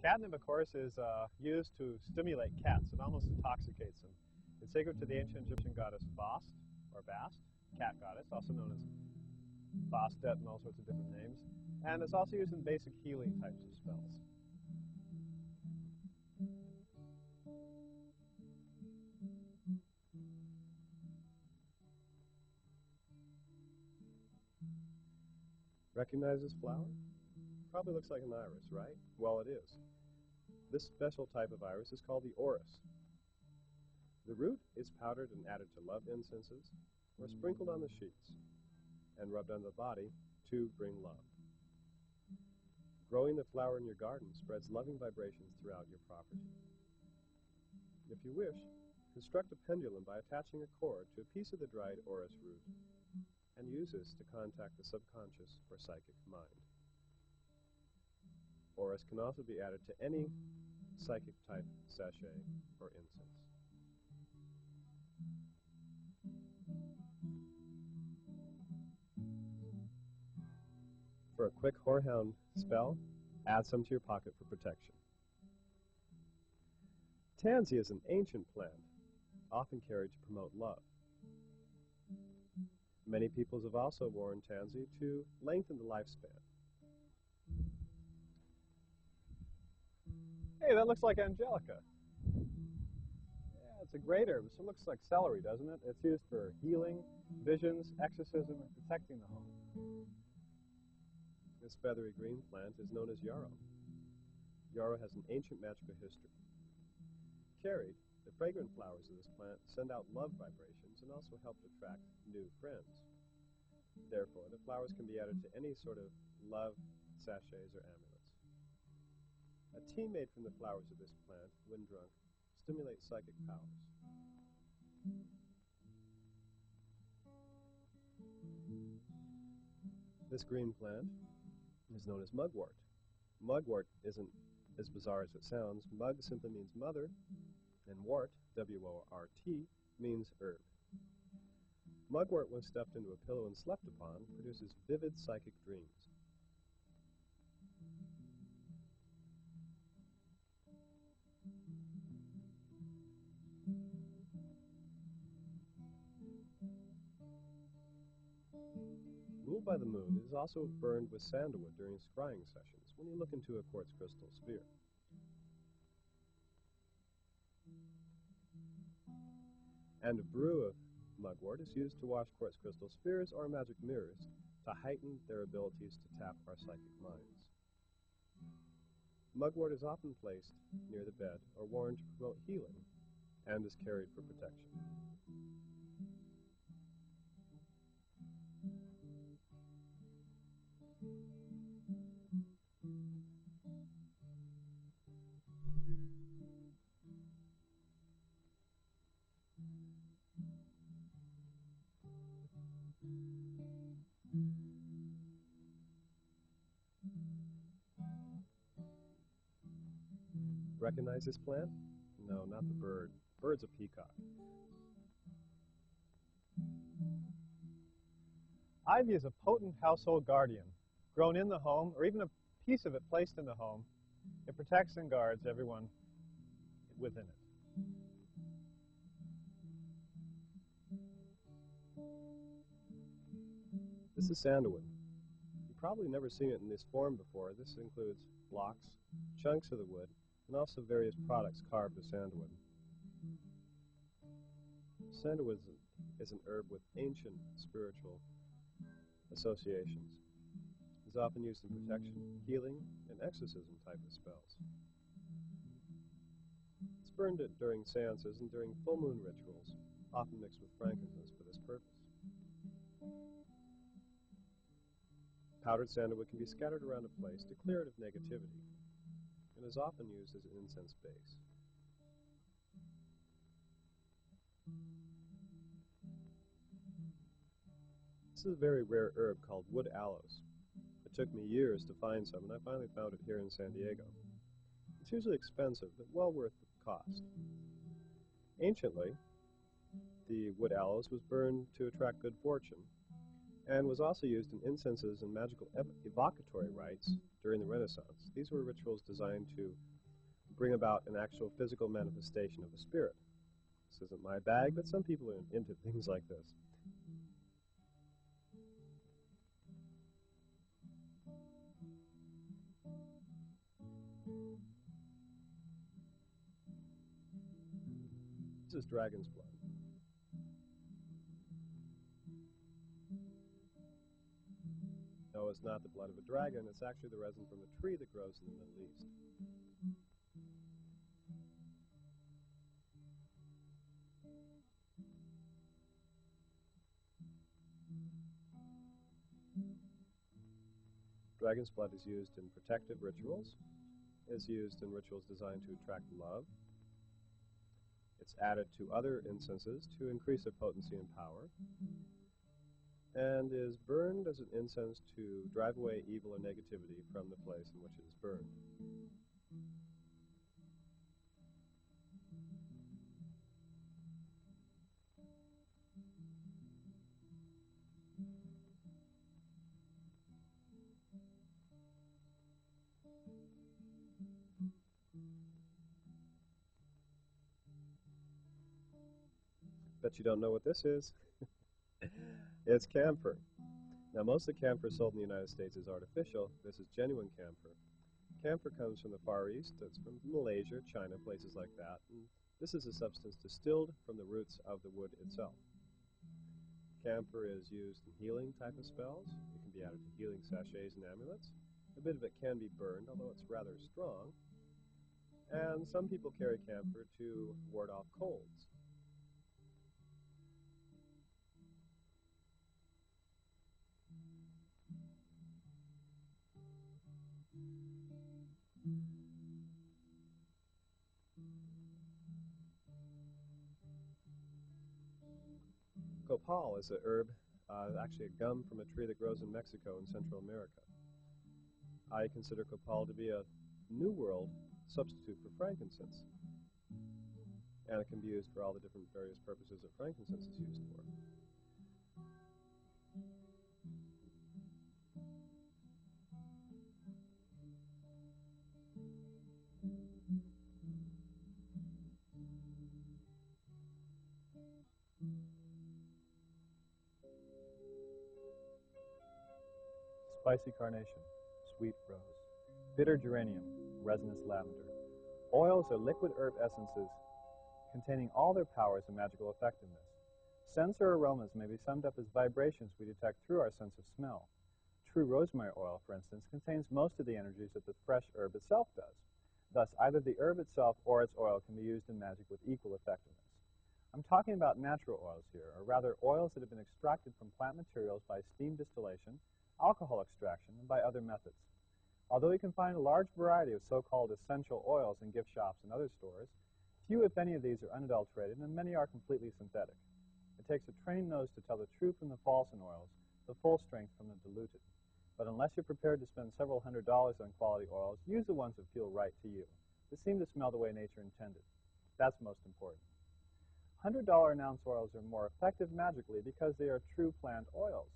Catnip, of course, is used to stimulate cats. It almost intoxicates them. It's sacred to the ancient Egyptian goddess Bast, or Bast, cat goddess, also known as Bastet and all sorts of different names. And it's also used in basic healing types of spells. Recognize this flower? Probably looks like an iris, right? Well, it is. This special type of iris is called the orris. The root is powdered and added to love incenses or sprinkled on the sheets and rubbed on the body to bring love. Growing the flower in your garden spreads loving vibrations throughout your property. If you wish, construct a pendulum by attaching a cord to a piece of the dried orris root and use this to contact the subconscious or psychic mind. Orris can also be added to any psychic type sachet or incense. For a quick whorehound spell, add some to your pocket for protection. Tansy is an ancient plant, often carried to promote love. Many peoples have also worn tansy to lengthen the lifespan. Hey, that looks like angelica. Yeah, it's a great herb. It looks like celery, doesn't it? It's used for healing, visions, exorcism, and protecting the home. This feathery green plant is known as yarrow. Yarrow has an ancient magical history. Carried, the fragrant flowers of this plant send out love vibrations and also help to attract new friends. Therefore, the flowers can be added to any sort of love sachets or amulets. A tea made from the flowers of this plant, when drunk, stimulates psychic powers. This green plant is known as mugwort. Mugwort isn't as bizarre as it sounds. Mug simply means mother, and wort, W-O-R-T, means herb. Mugwort, when stuffed into a pillow and slept upon, produces vivid psychic dreams. Ruled by the moon, it is also burned with sandalwood during scrying sessions when you look into a quartz crystal sphere. And a brew of mugwort is used to wash quartz crystal spheres or magic mirrors to heighten their abilities to tap our psychic minds. Mugwort is often placed near the bed or worn to promote healing and is carried for protection. Recognize this plant? No, not the bird. Bird's a peacock. Ivy is a potent household guardian. Grown in the home, or even a piece of it placed in the home, it protects and guards everyone within it. This is sandalwood. You've probably never seen it in this form before. This includes blocks, chunks of the wood, and also various products carved with sandalwood. Sandalwood is an herb with ancient spiritual associations. It's often used in protection, healing, and exorcism type of spells. It's burned during seances and during full moon rituals, often mixed with frankincense for this purpose. Powdered sandalwood can be scattered around a place to clear it of negativity, and is often used as an incense base. This is a very rare herb called wood aloes. It took me years to find some, and I finally found it here in San Diego. It's usually expensive, but well worth the cost. Anciently, the wood aloes was burned to attract good fortune, and was also used in incenses and magical evocatory rites during the Renaissance. These were rituals designed to bring about an actual physical manifestation of the spirit. This isn't my bag, but some people are into things like this. This is dragon's blood. No, it's not the blood of a dragon. It's actually the resin from a tree that grows in the Middle East. Dragon's blood is used in protective rituals. It's used in rituals designed to attract love. It's added to other incenses to increase their potency and power, and is burned as an incense to drive away evil or negativity from the place in which it is burned. Bet you don't know what this is. It's camphor. Now, most of the camphor sold in the United States is artificial. This is genuine camphor. Camphor comes from the Far East. It's from Malaysia, China, places like that. And this is a substance distilled from the roots of the wood itself. Camphor is used in healing type of spells. It can be added to healing sachets and amulets. A bit of it can be burned, although it's rather strong. And some people carry camphor to ward off colds. Copal is a herb, actually a gum from a tree that grows in Mexico and Central America. I consider copal to be a New World substitute for frankincense. And it can be used for all the different various purposes that frankincense is used for. Spicy carnation, sweet rose, bitter geranium, resinous lavender. Oils are liquid herb essences containing all their powers and magical effectiveness. Scents or aromas may be summed up as vibrations we detect through our sense of smell. True rosemary oil, for instance, contains most of the energies that the fresh herb itself does. Thus, either the herb itself or its oil can be used in magic with equal effectiveness. I'm talking about natural oils here, or rather oils that have been extracted from plant materials by steam distillation, alcohol extraction, and by other methods. Although you can find a large variety of so-called essential oils in gift shops and other stores, few, if any, of these are unadulterated, and many are completely synthetic. It takes a trained nose to tell the true from the false in oils, the full strength from the diluted. But unless you're prepared to spend several $100s on quality oils, use the ones that feel right to you, that seem to smell the way nature intended. That's most important. $100 an ounce oils are more effective magically because they are true plant oils.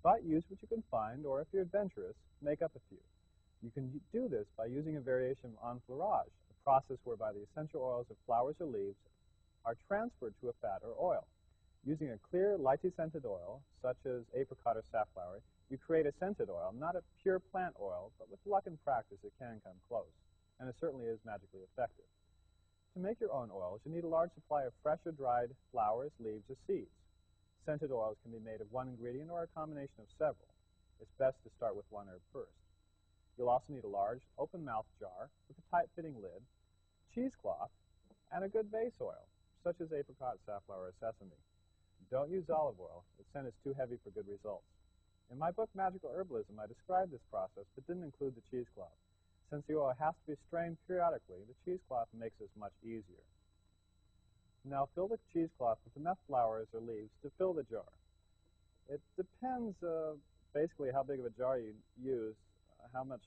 But use what you can find, or if you're adventurous, make up a few. You can do this by using a variation of enfleurage, a process whereby the essential oils of flowers or leaves are transferred to a fat or oil. Using a clear, lightly scented oil, such as apricot or safflower, you create a scented oil, not a pure plant oil, but with luck and practice it can come close, and it certainly is magically effective. To make your own oils, you need a large supply of fresh or dried flowers, leaves, or seeds. Scented oils can be made of one ingredient or a combination of several. It's best to start with one herb first. You'll also need a large, open-mouthed jar with a tight-fitting lid, cheesecloth, and a good base oil, such as apricot, safflower, or sesame. Don't use olive oil. Its scent is too heavy for good results. In my book, Magical Herbalism, I described this process, but didn't include the cheesecloth. Since the oil has to be strained periodically, the cheesecloth makes this much easier. Now fill the cheesecloth with enough flowers or leaves to fill the jar. It depends basically how big of a jar you use, how much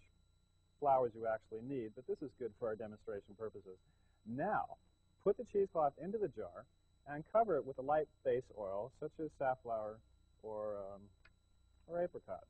flowers you actually need, but this is good for our demonstration purposes. Now, put the cheesecloth into the jar and cover it with a light base oil, such as safflower or apricot.